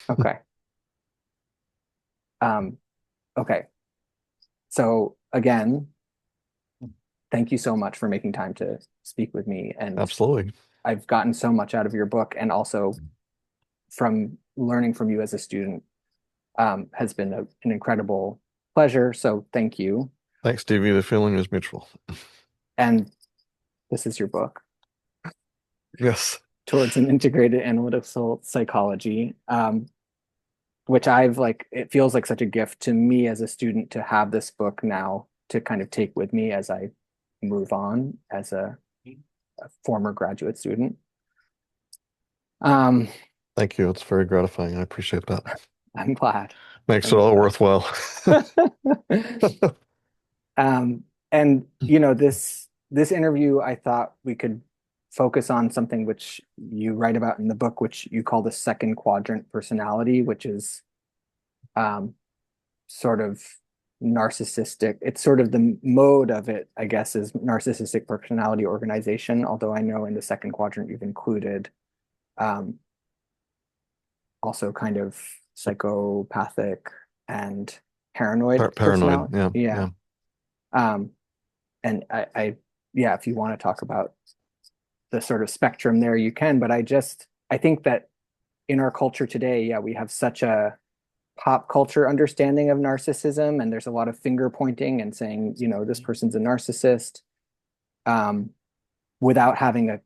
Okay. Um, okay. So again, thank you so much for making time to speak with me. And Absolutely. I've gotten so much out of your book, and also from learning from you as a student, has been an incredible pleasure. So thank you. Thanks, Stevie. The feeling is mutual. And this is your book, Yes. Towards an Integrated Analytical Psychology, which I've like, it feels like such a gift to me as a student to have this book now to kind of take with me as I move on as a former graduate student. Um, Thank you. It's very gratifying. I appreciate that. I'm glad. Makes it I'm all glad. worthwhile. And you know, this interview, I thought we could focus on something which you write about in the book, which you call the second quadrant personality, which is um, sort of narcissistic. It's sort of the mode of it, I guess, is narcissistic personality organization. Although I know in the second quadrant you've included um, also kind of psychopathic and paranoid Paranoid. personality. Yeah. Yeah. Yeah. Um, and yeah, if you want to talk about the sort of spectrum there, you can. But I think that in our culture today, yeah, we have such a pop culture understanding of narcissism, and there's a lot of finger pointing and saying, you know, this person's a narcissist, um, without having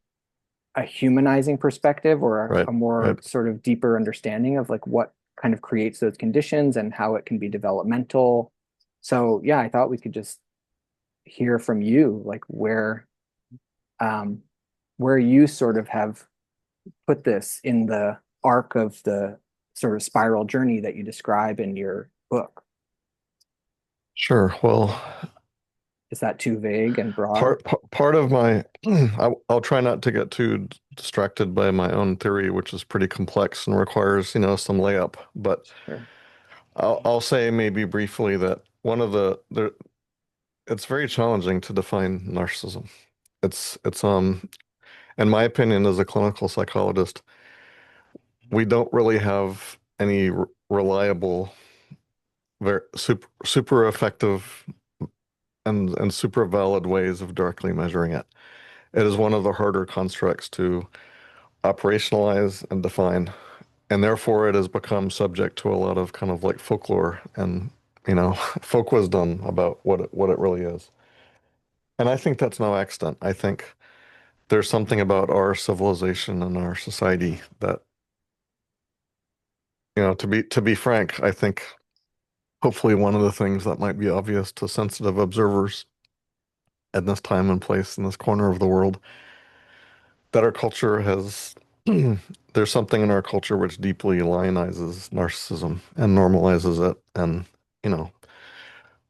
a humanizing perspective or Right. a more Right. sort of deeper understanding of like what kind of creates those conditions and how it can be developmental. So yeah, I thought we could just hear from you, like um, where you sort of have put this in the arc of the sort of spiral journey that you describe in your book. Sure. Well, Is that too vague and broad? part of my I'll try not to get too distracted by my own theory, which is pretty complex and requires, some layup. But Sure. I'll say maybe briefly that one of the it's very challenging to define narcissism. It's in my opinion as a clinical psychologist, we don't really have any reliable, very super effective and super valid ways of directly measuring it. It is one of the harder constructs to operationalize and define, and therefore it has become subject to a lot of kind of like folklore and folk wisdom about what it really is. And I think that's no accident. I think there's something about our civilization and our society that, to be frank, I think hopefully one of the things that might be obvious to sensitive observers at this time and place in this corner of the world that our culture has there's something in our culture which deeply lionizes narcissism and normalizes it and, you know,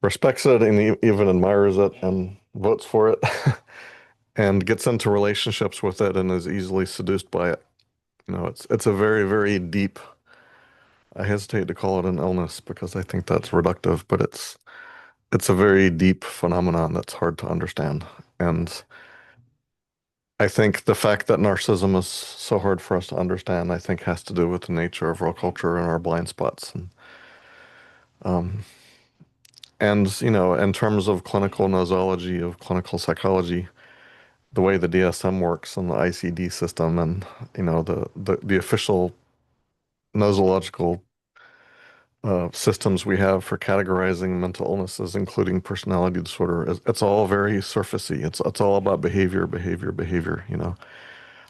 respects it and even admires it and votes for it and gets into relationships with it and is easily seduced by it. It's a very, very deep, I hesitate to call it an illness because I think that's reductive, but it's a very deep phenomenon that's hard to understand. And I think the fact that narcissism is so hard for us to understand, I think has to do with the nature of our culture and our blind spots. Um, in terms of clinical nosology, of clinical psychology, the way the DSM works and the ICD system and, the official nosological systems we have for categorizing mental illnesses, including personality disorder, it's all very surfacey. It's all about behavior, behavior, behavior,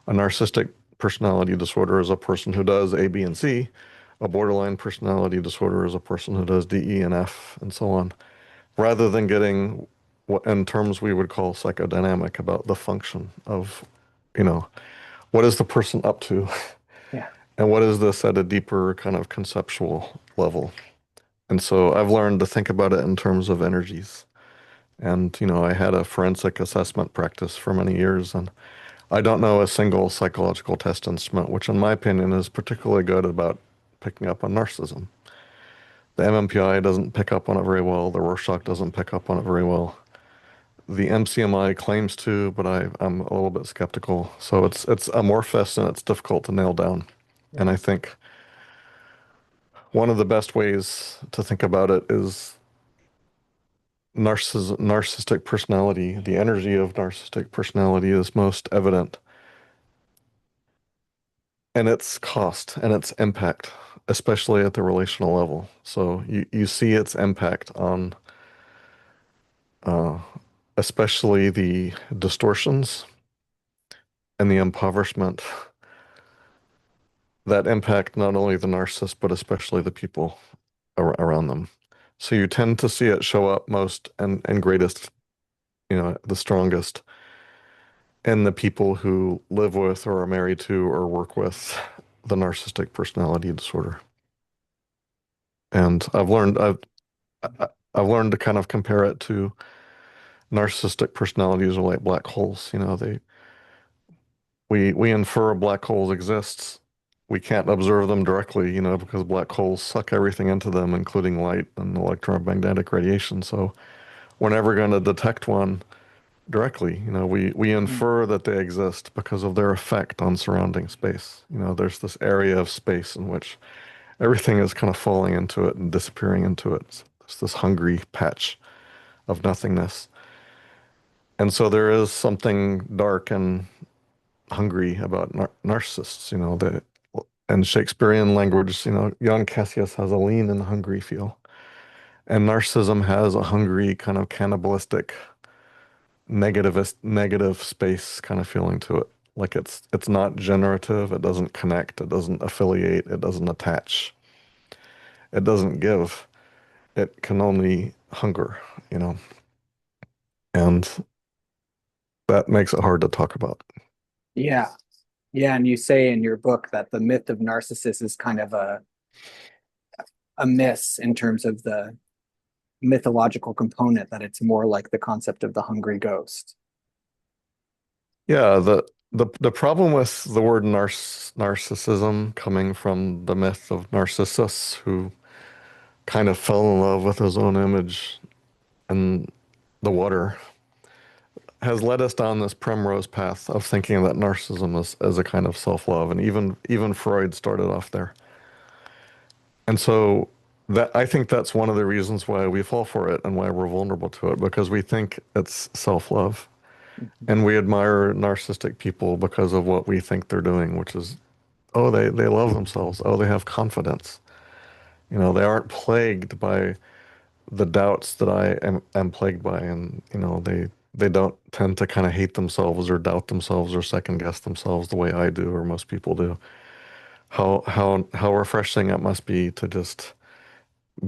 A narcissistic personality disorder is a person who does A, B, and C. A borderline personality disorder is a person who does D, E, and F, and so on, rather than getting what in terms we would call psychodynamic about the function of, you know, what is the person up to Yeah. and what is this at a deeper kind of conceptual level. And so I've learned to think about it in terms of energies. And, I had a forensic assessment practice for many years, and I don't know a single psychological test instrument, which in my opinion is particularly good about picking up on narcissism. The MMPI doesn't pick up on it very well. The Rorschach doesn't pick up on it very well. The MCMI claims to, but I'm a little bit skeptical. So it's amorphous and it's difficult to nail down. And I think one of the best ways to think about it is narcissistic personality. The energy of narcissistic personality is most evident in its cost and its impact, especially at the relational level. So you see its impact on uh, especially the distortions and the impoverishment that impact not only the narcissist, but especially the people around them. So you tend to see it show up most and greatest, the strongest in the people who live with or are married to or work with the narcissistic personality disorder. And I've learned to kind of compare it to narcissistic personalities are like black holes. We infer black holes exists. We can't observe them directly, because black holes suck everything into them, including light and electromagnetic radiation. So we're never going to detect one directly. We Mm. infer that they exist because of their effect on surrounding space. There's this area of space in which everything is kind of falling into it and disappearing into it. It's this hungry patch of nothingness. And so there is something dark and hungry about narcissists, that in Shakespearean language, Jan Cassius has a lean and hungry feel. And narcissism has a hungry, kind of cannibalistic, negative space kind of feeling to it. Like it's not generative, it doesn't connect, it doesn't affiliate, it doesn't attach, it doesn't give. It can only hunger, you know, and that makes it hard to talk about. Yeah. Yeah. And you say in your book that the myth of Narcissus is kind of a miss in terms of the mythological component, that it's more like the concept of the hungry ghost. Yeah, the problem with the word narcissism coming from the myth of Narcissus, who kind of fell in love with his own image in the water, has led us down this primrose path of thinking that narcissism is a kind of self-love, and even Freud started off there. And so that I think that's one of the reasons why we fall for it and why we're vulnerable to it, because we think it's self-love. And we admire narcissistic people because of what we think they're doing, which is, oh, they love themselves. Oh, they have confidence. They aren't plagued by the doubts that I am plagued by. And, they don't tend to kind of hate themselves or doubt themselves or second guess themselves the way I do or most people do. How refreshing it must be to just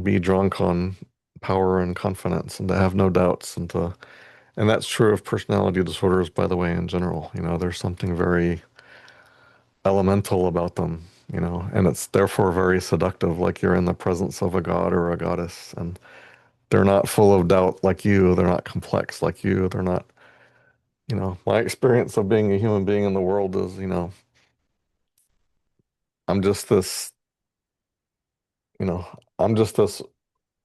be drunk on power and confidence and to have no doubts and that's true of personality disorders, by the way, in general. There's something very elemental about them, and it's therefore very seductive, like you're in the presence of a god or a goddess, and they're not full of doubt like you, they're not complex like you, they're not, my experience of being a human being in the world is, I'm just this, you know, I'm just this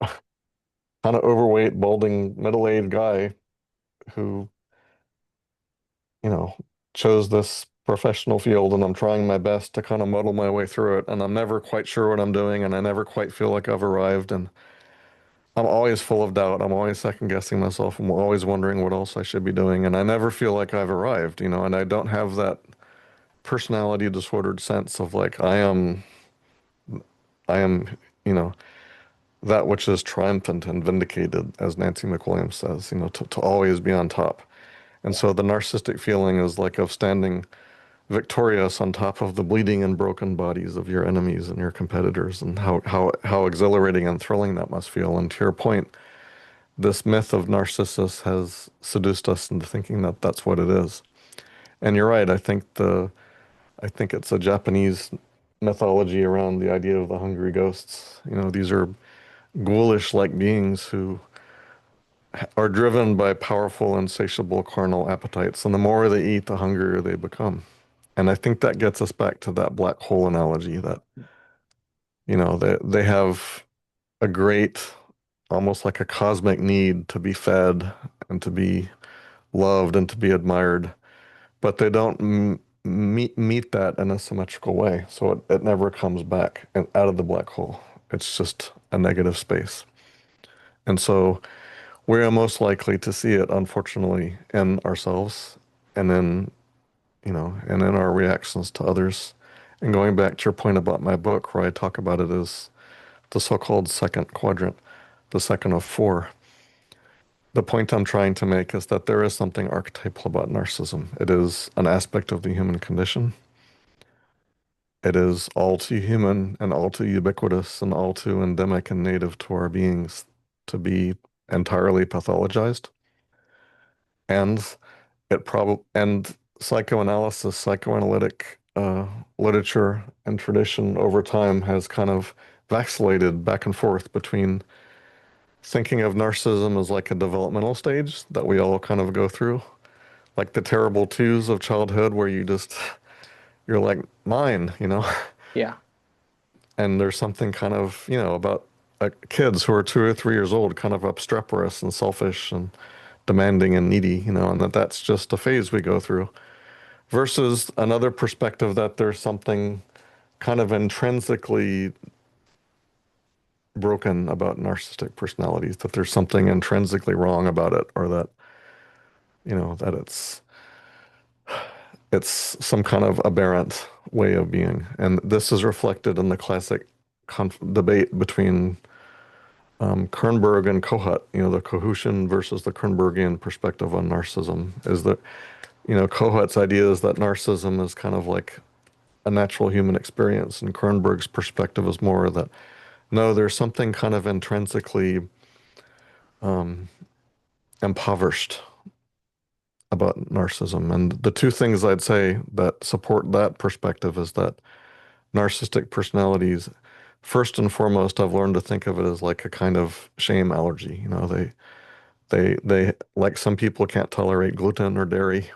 kind of overweight, balding, middle-aged guy who, you know, chose this professional field and I'm trying my best to kind of muddle my way through it and I'm never quite sure what I'm doing and I never quite feel like I've arrived and I'm always full of doubt. I'm always second guessing myself. I'm always wondering what else I should be doing and I never feel like I've arrived, and I don't have that personality disordered sense of like I am, you know, that which is triumphant and vindicated, as Nancy McWilliams says, to always be on top. And so the narcissistic feeling is like of standing victorious on top of the bleeding and broken bodies of your enemies and your competitors, and how exhilarating and thrilling that must feel. And to your point, this myth of Narcissus has seduced us into thinking that that's what it is. And you're right. I think it's a Japanese mythology around the idea of the hungry ghosts. These are ghoulish-like beings who are driven by powerful, insatiable carnal appetites, and the more they eat, the hungrier they become. And I think that gets us back to that black hole analogy that, they have a great, almost like a cosmic need to be fed and to be loved and to be admired, but they don't meet that in a symmetrical way. So it never comes back and out of the black hole. It's just a negative space. And so we are most likely to see it, unfortunately, in ourselves and in, and in our reactions to others. And going back to your point about my book, where I talk about it as the so-called second quadrant, the second of four. The point I'm trying to make is that there is something archetypal about narcissism. It is an aspect of the human condition. It is all too human and all too ubiquitous and all too endemic and native to our beings to be entirely pathologized. And and psychoanalysis, psychoanalytic literature and tradition over time has kind of vacillated back and forth between thinking of narcissism as like a developmental stage that we all kind of go through, like the terrible twos of childhood where you're like mine, Yeah. and there's something kind of, about kids who are 2 or 3 years old, kind of obstreperous and selfish and demanding and needy, and that's just a phase we go through. Versus another perspective that there's something kind of intrinsically broken about narcissistic personalities, that there's something intrinsically wrong about it, or that, that it's some kind of aberrant way of being. And this is reflected in the classic debate between Kernberg and Kohut, the Kohutian versus the Kernbergian perspective on narcissism. Is that, Kohut's idea is that narcissism is kind of like a natural human experience, and Kernberg's perspective is more that no, there's something kind of intrinsically impoverished about narcissism. And the two things I'd say that support that perspective is that narcissistic personalities, first and foremost, I've learned to think of it as like a kind of shame allergy. They like some people can't tolerate gluten or dairy.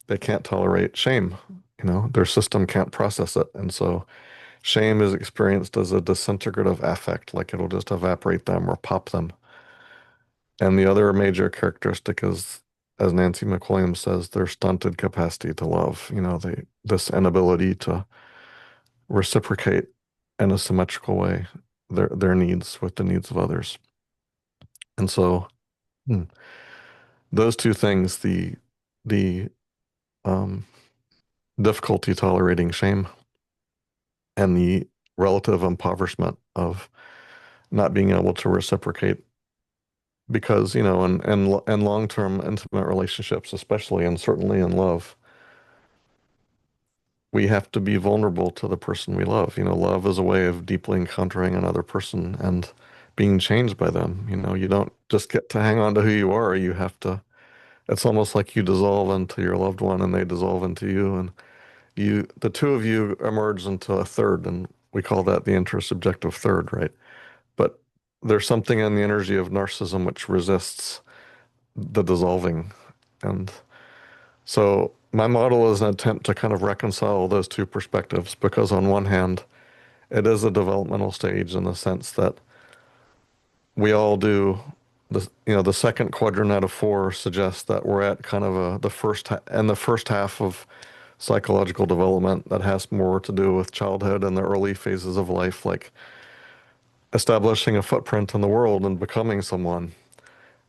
They can't tolerate shame. Their system can't process it. And so shame is experienced as a disintegrative affect, like it'll just evaporate them or pop them. And the other major characteristic is, as Nancy McWilliams says, their stunted capacity to love. This inability to reciprocate in a symmetrical way their needs with the needs of others. And so hmm, those two things, the um, difficulty tolerating shame and the relative impoverishment of not being able to reciprocate, because in long-term intimate relationships, especially and certainly in love, we have to be vulnerable to the person we love. Love is a way of deeply encountering another person and being changed by them. You don't just get to hang on to who you are. You have to, it's almost like you dissolve into your loved one and they dissolve into you. And the two of you emerge into a third. And we call that the intersubjective third, right? But there's something in the energy of narcissism which resists the dissolving. And so my model is an attempt to kind of reconcile those two perspectives because on one hand, it is a developmental stage in the sense that we all do the second quadrant out of four suggests that we're at kind of the first half of psychological development that has more to do with childhood and the early phases of life, like establishing a footprint in the world and becoming someone.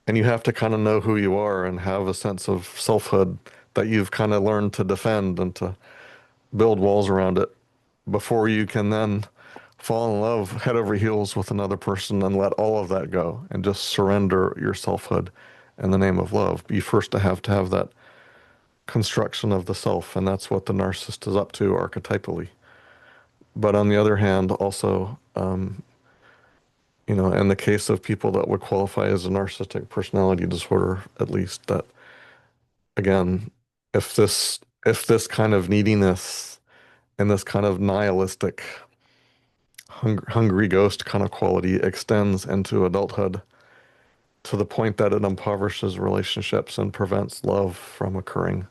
And you have to kind of know who you are and have a sense of selfhood that you've kind of learned to defend and to build walls around it before you can then fall in love head over heels with another person and let all of that go and just surrender your selfhood in the name of love. You first have to have that construction of the self, and that's what the narcissist is up to archetypally. But on the other hand, also, in the case of people that would qualify as a narcissistic personality disorder, at least, that again, if this kind of neediness and this kind of nihilistic hungry ghost kind of quality extends into adulthood to the point that it impoverishes relationships and prevents love from occurring,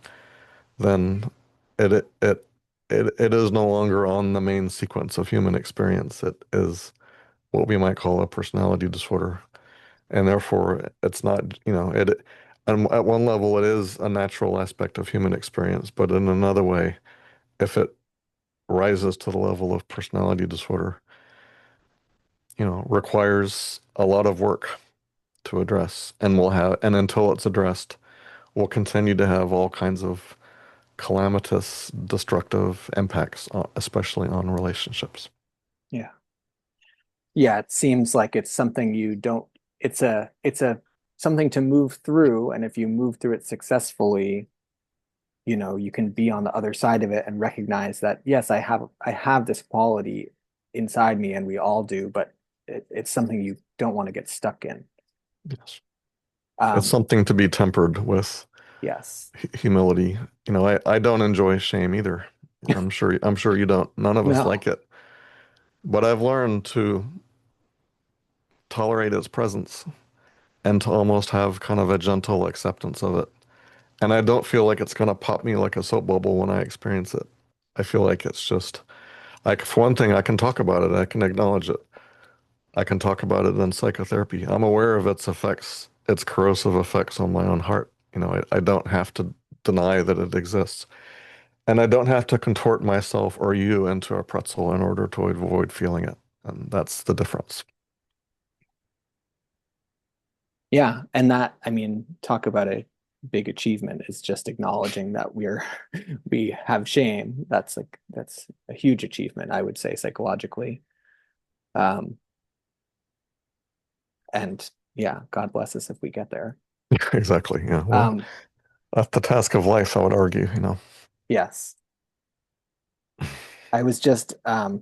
then it it it it is no longer on the main sequence of human experience. It is what we might call a personality disorder. And therefore it's not, and at one level it is a natural aspect of human experience, but in another way, if it rises to the level of personality disorder, requires a lot of work to address, and until it's addressed, we'll continue to have all kinds of calamitous, destructive impacts, especially on relationships. Yeah. Yeah, it seems like it's something you don't, it's a something to move through. And if you move through it successfully, you can be on the other side of it and recognize that, yes, I have this quality inside me and we all do, but it's something you don't want to get stuck in. Yes. It's Um, something to be tempered with yes. humility. I don't enjoy shame either. I'm sure you don't. None of us No. like it. But I've learned to tolerate its presence and to almost have kind of a gentle acceptance of it. And I don't feel like it's going to pop me like a soap bubble when I experience it. I feel like it's just like, for one thing, I can talk about it. I can acknowledge it. I can talk about it in psychotherapy. I'm aware of its effects, its corrosive effects on my own heart. I don't have to deny that it exists. And I don't have to contort myself or you into a pretzel in order to avoid feeling it. And that's the difference. Yeah. And that, I mean, talk about a big achievement is just acknowledging that we have shame. That's a huge achievement, I would say, psychologically. Um, and yeah, God bless us if we get there. Exactly. Yeah. Well, Um, that's the task of life, I would argue. yes. I was just I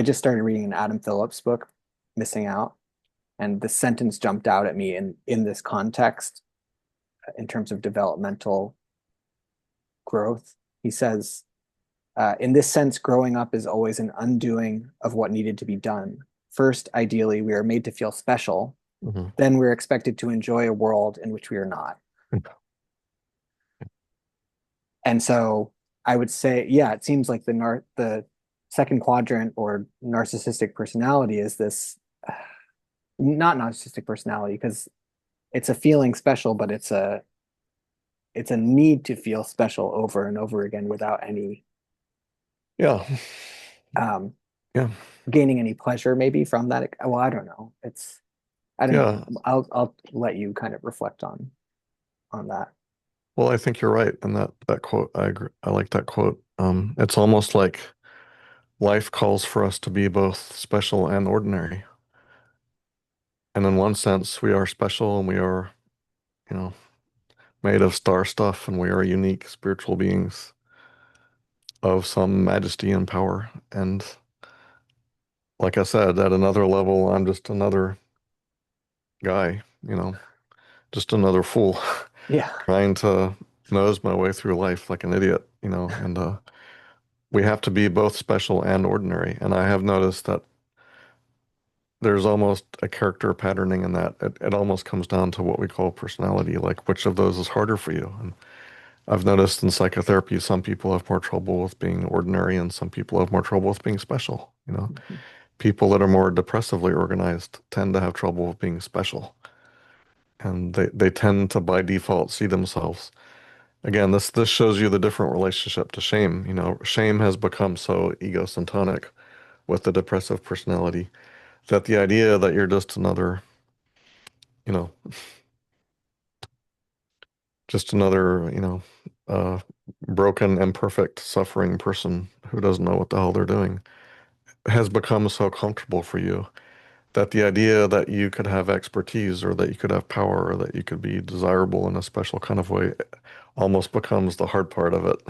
just started reading an Adam Phillips book, Missing Out, and the sentence jumped out at me in this context in terms of developmental growth. He says, in this sense, growing up is always an undoing of what needed to be done. First, ideally, we are made to feel special. Mhm. Then we're expected to enjoy a world in which we are not. And so I would say, yeah, it seems like the second quadrant or narcissistic personality is this not narcissistic personality because it's a feeling special, but it's a need to feel special over and over again without any Yeah. um, Yeah. gaining any pleasure maybe from that. Well, I don't know. I don't know. Yeah. I'll let you kind of reflect on that. Well, I think you're right. And that quote, I agree. I like that quote. It's almost like life calls for us to be both special and ordinary. And in one sense, we are special and we are, you know, made of star stuff and we are unique spiritual beings of some majesty and power. And like I said, at another level, I'm just another guy, just another fool Yeah. trying to nose my way through life like an idiot. And we have to be both special and ordinary. And I have noticed that there's almost a character patterning in that. It almost comes down to what we call personality, like which of those is harder for you. And I've noticed in psychotherapy, some people have more trouble with being ordinary and some people have more trouble with being special. People that are more depressively organized tend to have trouble with being special. And they tend to by default see themselves. Again, this shows you the different relationship to shame. Shame has become so egocentric with the depressive personality that the idea that you're you know, just another, uh, broken, imperfect, suffering person who doesn't know what the hell they're doing has become so comfortable for you that the idea that you could have expertise or that you could have power or that you could be desirable in a special kind of way almost becomes the hard part of it.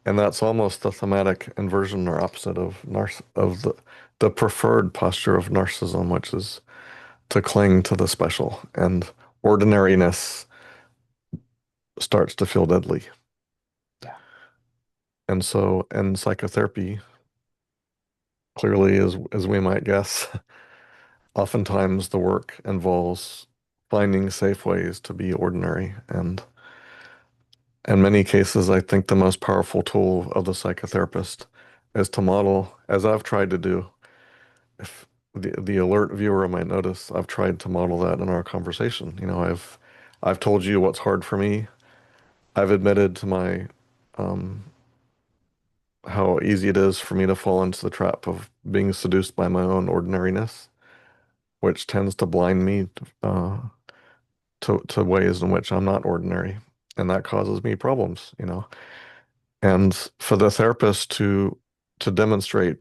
And that's almost the thematic inversion or opposite of the preferred posture of narcissism, which is to cling to the special, and ordinariness starts to feel deadly. Yeah. And so in psychotherapy, clearly as we might guess, oftentimes the work involves finding safe ways to be ordinary. And in many cases, I think the most powerful tool of the psychotherapist is to model, as I've tried to do. If the alert viewer might notice, I've tried to model that in our conversation. I've told you what's hard for me. I've admitted to my um, how easy it is for me to fall into the trap of being seduced by my own ordinariness, which tends to blind me to ways in which I'm not ordinary. And that causes me problems, you know. And for the therapist to demonstrate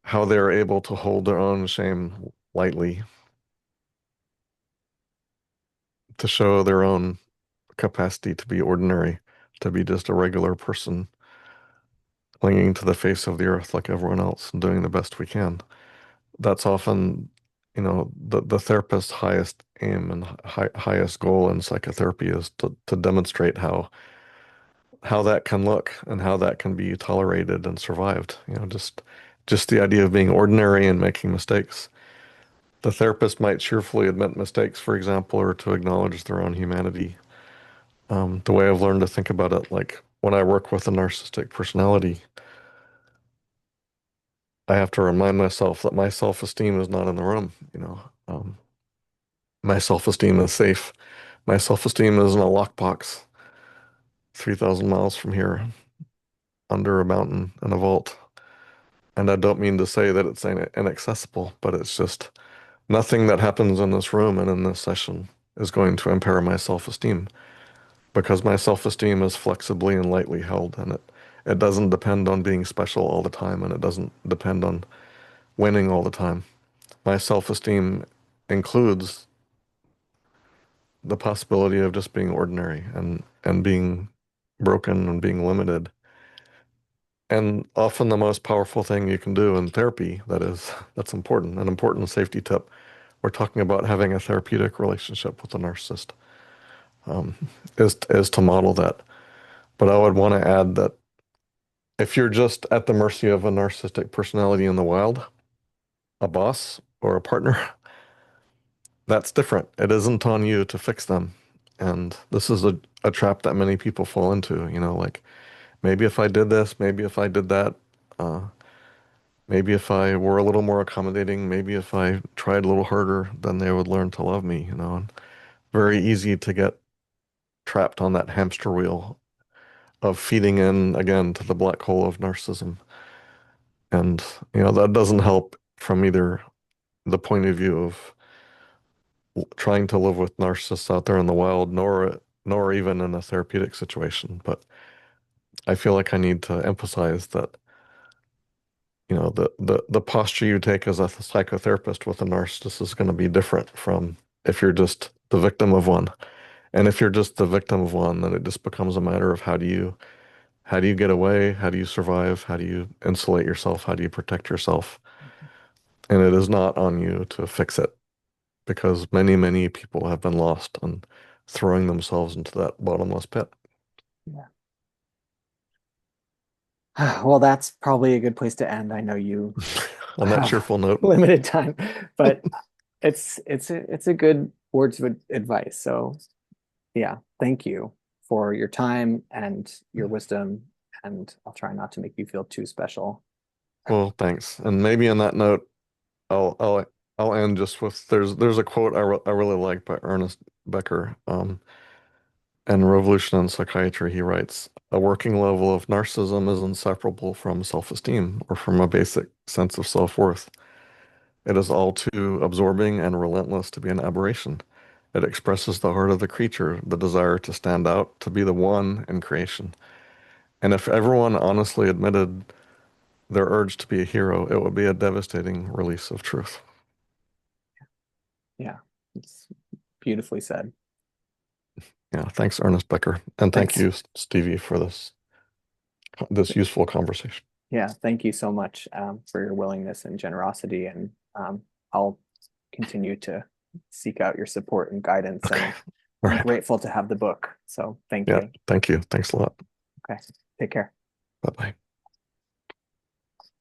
how they're able to hold their own shame lightly, to show their own capacity to be ordinary, to be just a regular person clinging to the face of the earth like everyone else and doing the best we can. That's often, you know, the therapist's highest aim and highest goal in psychotherapy is to demonstrate how that can look and how that can be tolerated and survived. You know, just the idea of being ordinary and making mistakes. The therapist might cheerfully admit mistakes, for example, or to acknowledge their own humanity. The way I've learned to think about it, like when I work with a narcissistic personality, I have to remind myself that my self-esteem is not in the room. You know, my self-esteem is safe. My self-esteem is in a lockbox 3,000 miles from here, under a mountain in a vault. And I don't mean to say that it's inaccessible, but it's just nothing that happens in this room and in this session is going to impair my self-esteem because my self-esteem is flexibly and lightly held, and it doesn't depend on being special all the time, and it doesn't depend on winning all the time. My self-esteem includes the possibility of just being ordinary and being broken and being limited. And often the most powerful thing you can do in therapy, that's important, an important safety tip. We're talking about having a therapeutic relationship with a narcissist, um, is to model that. But I would want to add that if you're just at the mercy of a narcissistic personality in the wild, a boss or a partner, that's different. It isn't on you to fix them. And this is a trap that many people fall into, you know, like maybe if I did this, maybe if I did that, uh, maybe if I were a little more accommodating, maybe if I tried a little harder, then they would learn to love me, you know. And very easy to get trapped on that hamster wheel of feeding in again to the black hole of narcissism. And, you know, that doesn't help from either the point of view of trying to live with narcissists out there in the wild, nor even in a therapeutic situation. But I feel like I need to emphasize that, you know, the posture you take as a psychotherapist with a narcissist is going to be different from if you're just the victim of one. And if you're just the victim of one, then it just becomes a matter of how do you get away? How do you survive? How do you insulate yourself? How do you protect yourself? And it is not on you to fix it because many, many people have been lost on throwing themselves into that bottomless pit. Yeah. Well, that's probably a good place to end. I know you On that have cheerful note, limited time, but it's a good words of advice. So yeah, thank you for your time and your wisdom, and I'll try not to make you feel too special. well, thanks. And maybe on that note, I'll I'll I'll end just with there's a quote I really like by Ernest Becker. In Revolution in Psychiatry, he writes, "A working level of narcissism is inseparable from self-esteem or from a basic sense of self-worth. It is all too absorbing and relentless to be an aberration. It expresses the heart of the creature, the desire to stand out, to be the one in creation. And if everyone honestly admitted their urge to be a hero, it would be a devastating release of truth." Yeah, it's beautifully said. Yeah, thanks, Ernest Becker. And thank Thanks. you, Stevie, for this useful conversation. Yeah, thank you so much for your willingness and generosity, and I'll continue to seek out your support and guidance, Okay. and All I'm right. grateful to have the book. So thank Yeah, you. thank you. Thanks a lot. Okay, take care. Bye-bye.